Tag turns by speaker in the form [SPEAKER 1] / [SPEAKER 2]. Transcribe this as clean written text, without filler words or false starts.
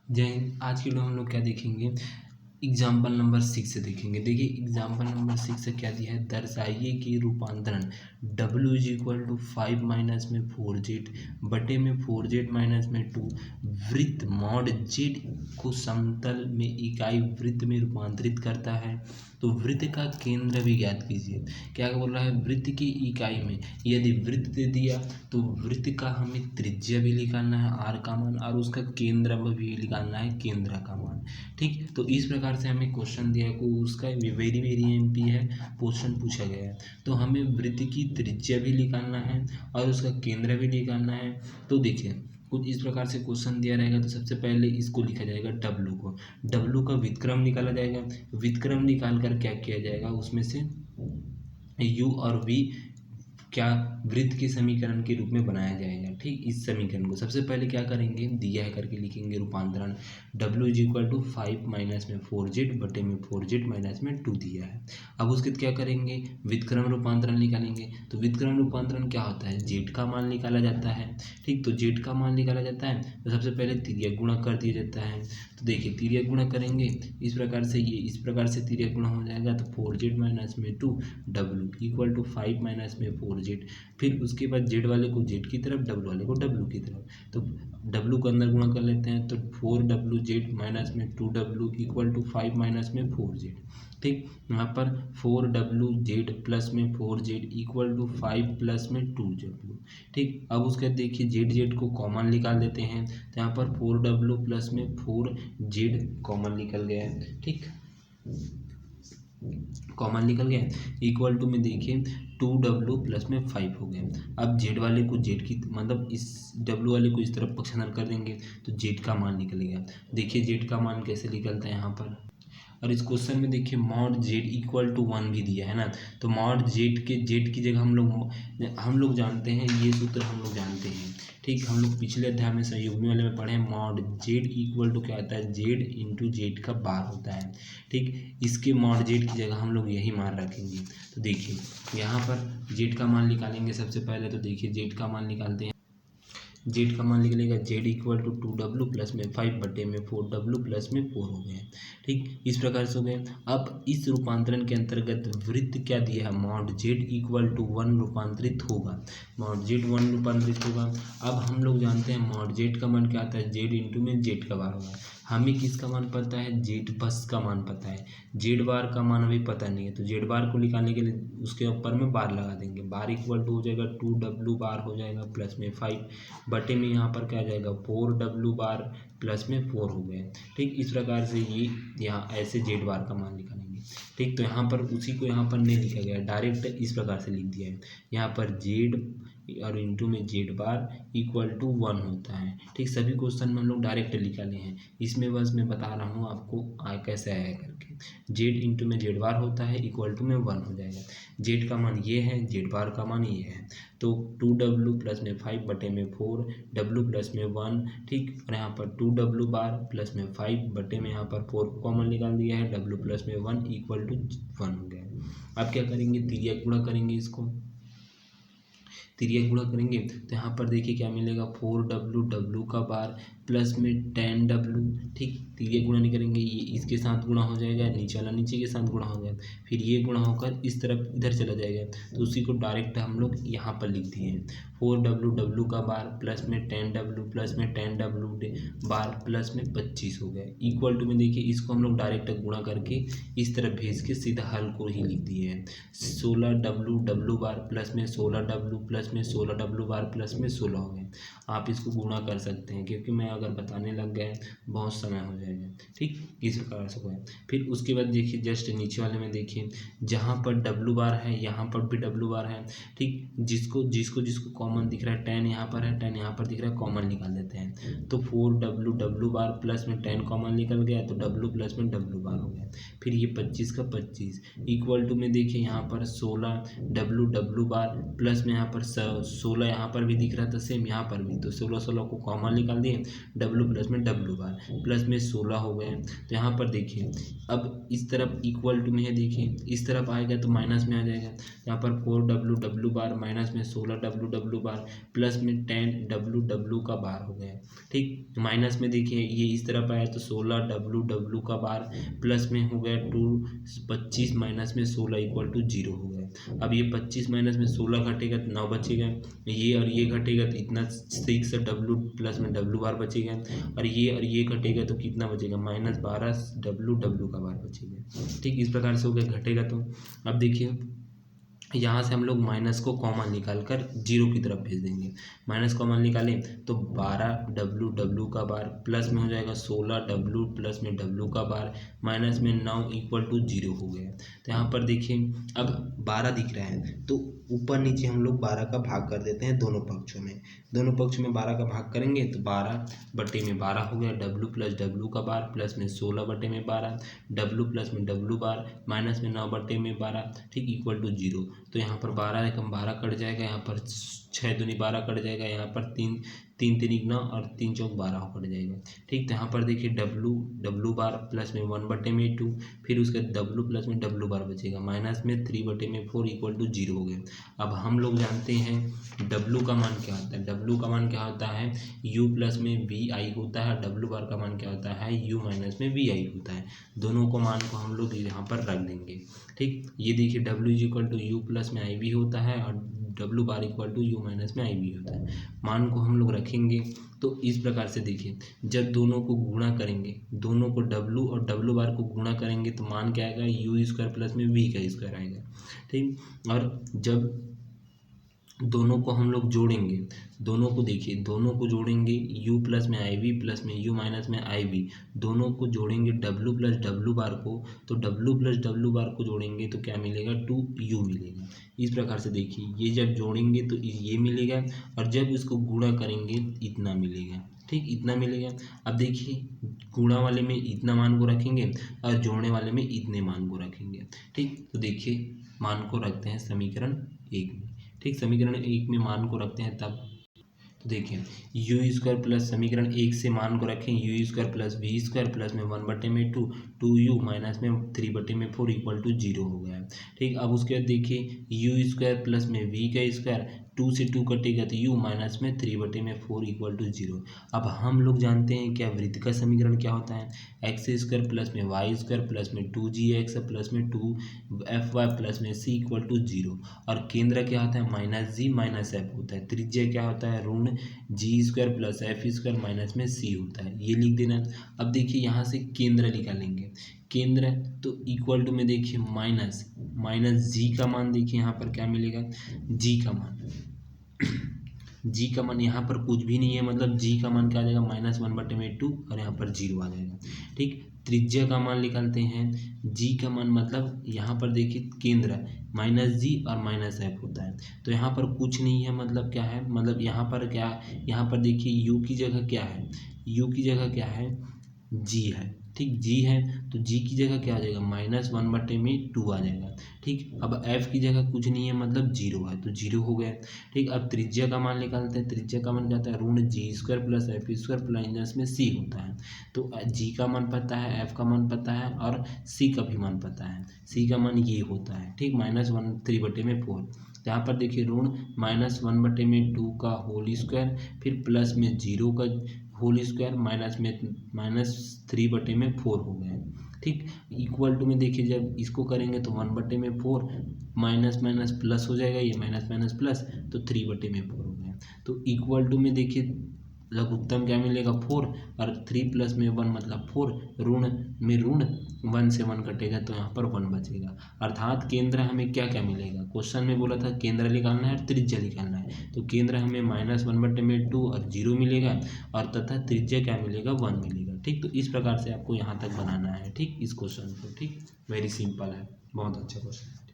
[SPEAKER 1] जय हिंद। आज की वीडियो हम लोग क्या देखेंगे, एग्जाम्पल नंबर 6 से देखेंगे। देखिए एग्जाम्पल नंबर 6 से क्या दिया है, दर्शाइए कि रूपांतरण w is equal to 5 minus में 4z बटे में 4z माइनस में 2 वृत्त मॉड z को समतल में इकाई वृत्त में रूपांतरित करता है। तो वृत्त का केंद्र भी ज्ञात कीजिए। क्या बोल रहा है, वृत्त की इकाई में यदि वृत्त दे दिया तो वृत्त का हमें त्रिज्या भी निकालना है r का मान, और उसका केंद्र भी निकालना है केंद्र का मान। ठीक, तो इस प्रकार से हमें क्वेश्चन दिया है, को उसका वेरी वेरी एमपी है, क्वेश्चन पूछा गया है। तो हमें वृत्त की त्रिज्या भी निकालना है और उसका केंद्र भी निकालना है। तो देखिए कुछ इस प्रकार से क्वेश्चन दिया रहेगा, तो सबसे पहले इसको लिखा जाएगा डब्लू को, डब्लू का व्युत्क्रम निकाला जाएगा। व्युत्क्रम निकाल कर क्या किया जाएगा, उसमें से u और v क्या वृत्त के समीकरण के रूप में बनाया जाएगा। ठीक, इस समीकरण को सबसे पहले क्या करेंगे, दिया है करके लिखेंगे रूपांतरण w is equal to 5 minus में 4z बटे में 4z माइनस में 2 दिया है। अब उसके क्या करेंगे, व्युत्क्रम रूपांतरण निकालेंगे। तो व्युत्क्रम रूपांतरण क्या होता है, z का मान निकाला जाता है। ठीक, तो z का मान निकाला जाता है तो सबसे पहले तिर्यक गुणा कर दिया जाता है। तो देखिए तिर्यक गुणा करेंगे इस प्रकार से, ये इस प्रकार से तिर्यक गुणा हो जाएगा। तो 4z माइनस में 2 w इक्वल टू 5 माइनस में 4z। फिर उसके बाद z वाले को z की तरफ, w वाले को w की तरफ। तो w को अंदर गुणा कर लेते हैं, तो 4wz माइनस में 2w इक्वल टू 5 माइनस में 4z। ठीक, यहाँ पर 4wz प्लस में 4z इक्वल टू 5 प्लस में 2w। ठीक, अब उसके देखिए z को कॉमन निकाल देते हैं, तो यहाँ पर 4w प्लस में 4z कॉमन निकल गया है। ठीक, कॉमन निकल गया, इक्वल टू में देखिए 2w प्लस में 5 हो गया। अब z वाले को z की मतलब इस w वाले को इस तरफ पक्षांतर कर देंगे तो z का मान निकल गया। देखिए z का मान कैसे निकलता है यहाँ पर, और इस क्वेश्चन में देखिए मॉड z इक्वल टू 1 भी दिया है ना। तो मॉड z की जगह हम लोग जानते हैं, ये सूत्र हम लोग जानते हैं। ठीक, हम लोग पिछले अध्याय में संयुग्मी वाले में पढ़े, मॉड z इक्वल टू क्या होता है, z इंटू जेड का बार होता है। ठीक, इसके मॉड z की जगह हम लोग यही मान रखेंगे। तो देखिए यहाँ पर z का मान निकालेंगे सबसे पहले। तो देखिए z का मान निकालते हैं, जेड का मान निकलेगा z equal to 2w plus में 5 बटे में 4w प्लस में 4 हो गए। ठीक, इस प्रकार से हो गए। अब इस रूपांतरण के अंतर्गत वृत्त क्या दिया है, मॉड z इक्वल टू 1 रूपांतरित होगा, मॉड z 1 रूपांतरित होगा। अब हम लोग जानते हैं मॉड z का मान क्या आता है, z इंटू में z का बार होगा। हमें किसका मान पता है, z बस का मान पता है, z बार का मान अभी पता नहीं है। तो z बार को निकालने के लिए उसके ऊपर में बार लगा देंगे, बार इक्वल टू हो जाएगा 2w बार हो जाएगा प्लस में 5 बटे में यहाँ पर क्या आ जाएगा 4w बार प्लस में 4 हो गए। ठीक, इस प्रकार से ये यहाँ ऐसे z बार का मान निकालेंगे। ठीक, तो यहाँ पर उसी को यहाँ पर नहीं लिखा गया है, डायरेक्ट इस प्रकार से लिख दिया है। यहाँ पर z और इंटू में z बार इक्वल टू 1 होता है। ठीक, सभी क्वेश्चन में हम लोग डायरेक्ट निकाले हैं, इसमें बस मैं बता रहा हूँ आपको कैसे आया करके। z इंटू में z बार होता है इक्वल टू में 1 हो जाएगा। z का मान ये है, z बार का मान ये है। तो 2w प्लस में 5 बटे में 4, w प्लस में 1। ठीक, और यहाँ पर 2w बार प्लस में 5 बटे में यहाँ पर 4 को कॉमन निकाल दिया है, w प्लस में 1 इक्वल टू 1 हो गया। अब क्या करेंगे, तिर्यक गुणा करेंगे, इसको तिर्यक गुणा करेंगे तो यहाँ पर देखिए क्या मिलेगा, 4w का बार प्लस में 10w। ठीक, तिर्यक गुणा नहीं करेंगे, ये इसके साथ गुणा हो जाएगा, नीचे वाला नीचे के साथ गुणा हो जाएगा, फिर ये गुणा होकर इस तरफ इधर चला जाएगा। तो उसी को डायरेक्ट हम लोग यहाँ पर लिख दिए हैं, 4w का बार प्लस में 10w प्लस में 10w बार प्लस में 25 हो गया, इक्वल टू में देखिए इसको हम लोग डायरेक्ट गुणा करके इस तरफ भेज के सीधा हल को ही लिख दिए हैं। 16w बार प्लस में 16w प्लस में 16w बार प्लस में 16 हो गए। आप इसको गुणा कर सकते हैं, क्योंकि मैं अगर बताने लग गए बहुत समय हो जाएगा। ठीक, इस प्रकार से हुआ है। फिर उसके बाद देखिए जस्ट नीचे वाले में देखिए, जहाँ पर w बार है यहाँ पर भी w बार है। ठीक, जिसको जिसको जिसको कॉमन दिख रहा है, 10 यहाँ पर है, 10 यहाँ पर दिख रहा है, कॉमन निकाल देते हैं। तो 4w बार प्लस में 10 कॉमन निकल गया, तो w प्लस में w बार हो गया। फिर ये 25 का 25 इक्वल टू में देखिए यहाँ पर 16w बार प्लस में यहाँ पर 16 यहाँ पर भी दिख रहा था सेम, यहाँ पर भी, तो 16 को कॉमन निकाल दिए, w प्लस में w बार प्लस में 16 हो गए। तो यहाँ पर देखिए अब इस तरफ इक्वल टू में है, देखिए इस तरफ आएगा तो माइनस में आ जाएगा। यहाँ पर 4w बार माइनस में 16w डब्लू बार प्लस में 10 डब्लू डब्लू का बार हो गया। ठीक, माइनस में देखिए ये इस तरफ आया तो 16 डब्लू डब्लू का बार प्लस में हो गया 25 माइनस में 16 इक्वल टू 0 हो गया। अब ये 25 माइनस में 16 घटेगा तो 9 बचेगा, ये और ये घटेगा तो इतना 6 डब्लू प्लस में डब्लू बार बचेगा, और ये घटेगा तो कितना बचेगा -12 डब्लू डब्लू का बार बचेगा। ठीक, इस प्रकार से हो गया घटेगा। तो अब देखिए यहाँ से हम लोग माइनस को कॉमन निकाल कर 0 की तरफ भेज देंगे। माइनस कॉमन निकालें तो 12 डब्लू डब्लू का बार प्लस में हो जाएगा 16 डब्लू प्लस में डब्लू का बार माइनस में 9 इक्वल टू 0 हो गया। तो यहाँ पर देखिए अब 12 दिख रहा है तो ऊपर नीचे हम लोग 12 का भाग कर देते हैं दोनों पक्षों में। दोनों पक्षों में 12 का भाग करेंगे तो 12 बटे में 12 हो गया, डब्लू प्लस डब्लू का बार प्लस में 16 बटे में 12 डब्लू प्लस में डब्लू बार माइनस में 9 बटे में 12, ठीक, इक्वल टू 0। तो यहाँ पर 12 एकम 12 कट जाएगा, यहाँ पर 6 दूनी 12 कट जाएगा, यहाँ पर 3 3 9 और 3 चौक 12 कट जाएगा। ठीक, तो यहाँ पर देखिए डब्लू डब्लू बार प्लस में 1 बटे में 2, फिर उसके डब्लू प्लस में डब्लू बार बचेगा माइनस में 3 बटे में 4 इक्वल टू 0 हो गया। अब हम लोग जानते हैं डब्लू का मान क्या होता है। डब्लू का मान क्या होता है, यू प्लस में वी आई होता है। डब्लू बार का मान क्या होता है, यू माइनस में वी आई होता है। दोनों को मान को हम लोग यहाँ पर रख देंगे। ठीक, ये देखिए डब्लू is equal to u plus में आई वी होता है और डब्लू bar equal to u minus में आई वी होता है। मान को हम लोग रखेंगे तो इस प्रकार से देखिए जब दोनों को गुणा करेंगे, दोनों को डब्लू और डब्लू बार को गुणा करेंगे तो मान क्या आएगा, यू स्क्वायर प्लस में वी का स्क्वायर आएगा। ठीक, और जब दोनों को हम लोग जोड़ेंगे, दोनों को देखिए दोनों को जोड़ेंगे u प्लस में आई वी प्लस में u माइनस में आई वी, दोनों को जोड़ेंगे w प्लस डब्लू बार को, तो w प्लस डब्लू बार को जोड़ेंगे तो क्या मिलेगा 2u मिलेगा। इस प्रकार से देखिए ये जब जोड़ेंगे तो ये मिलेगा और जब इसको गुणा करेंगे इतना मिलेगा। ठीक, इतना मिलेगा। अब देखिए गुणा वाले में इतना मान को रखेंगे और जोड़ने वाले में इतने मान को रखेंगे। ठीक, तो देखिए मान को रखते हैं समीकरण 1 में। ठीक, समीकरण 1 में मान को रखते हैं तब तो देखिए यू स्क्वायर प्लस समीकरण 1 से मान को रखें u square plus v square plus में 1 बटे में 2 2u माइनस में 3 बटे में 4 इक्वल टू 0 हो गया। ठीक, अब उसके बाद देखिए यू स्क्वायर प्लस में वी का स्क्वायर 2 से 2 कटेगा तो u माइनस में 3 बटे में 4 इक्वल टू 0। अब हम लोग जानते हैं क्या वृत्त का समीकरण क्या होता है, एक्स स्क्वायर प्लस में वाई स्क्वायर प्लस में 2gx प्लस में 2fy प्लस में c इक्वल टू 0, और केंद्र क्या होता है माइनस जी माइनस एफ होता है। त्रिज्या क्या होता है ऋण g square plus f square minus में c होता है, ये लिख देना। अब देखिए यहाँ से केंद्र निकालेंगे, केंद्र तो इक्वल टू में देखिए माइनस जी का मान देखिए यहाँ पर क्या मिलेगा, जी का मान जी का मान यहाँ पर कुछ भी नहीं है, मतलब जी का मान क्या आ जाएगा -1 बटे में 2 और यहाँ पर 0 आ जाएगा। ठीक, त्रिज्या का मान निकालते हैं, जी का मान मतलब यहाँ पर देखिए केंद्र माइनस जी और माइनस एफ होता है, तो यहाँ पर कुछ नहीं है, मतलब क्या है, मतलब यहाँ पर क्या, यहाँ पर देखिए यू की जगह क्या है, यू की जगह क्या है, जी है। ठीक, जी है तो जी की जगह क्या आ जाएगा -1 बटे में 2 आ जाएगा। ठीक, अब एफ की जगह कुछ नहीं है मतलब 0 है तो 0 हो गया। ठीक, अब त्रिज्या का मान निकालते हैं, त्रिज्या का मान क्या होता है ऋण g square plus f square plus में सी होता है। तो जी का मान पता है, एफ का मान पता है और सी का भी मान पता है, सी का मान ये होता है। ठीक, -1 3 बटे में 4, यहाँ पर देखिए ऋण -1 बटे में 2 का होल स्क्वायर फिर प्लस में 0 का होल स्क्वायर माइनस में -3 बटे में 4 हो गया। ठीक, इक्वल टू में देखिए जब इसको करेंगे तो 1 बटे में 4 माइनस माइनस प्लस हो जाएगा, ये माइनस माइनस प्लस तो 3 बटे में 4 हो गया। तो इक्वल टू में देखिए लघुत्तम क्या मिलेगा 4 और 3 प्लस में 1 मतलब 4, ऋण में ऋण 1 से 1 कटेगा तो यहाँ पर 1 बचेगा। अर्थात केंद्र हमें क्या क्या मिलेगा, क्वेश्चन में बोला था केंद्र निकालना है और त्रिज्या निकालना है, तो केंद्र हमें -1 बटे में 2 और 0 मिलेगा और तथा त्रिज्या क्या मिलेगा 1 मिलेगा। ठीक, तो इस प्रकार से आपको यहाँ तक बनाना है। ठीक, इस क्वेश्चन को। ठीक, वेरी सिंपल है, बहुत अच्छा क्वेश्चन है।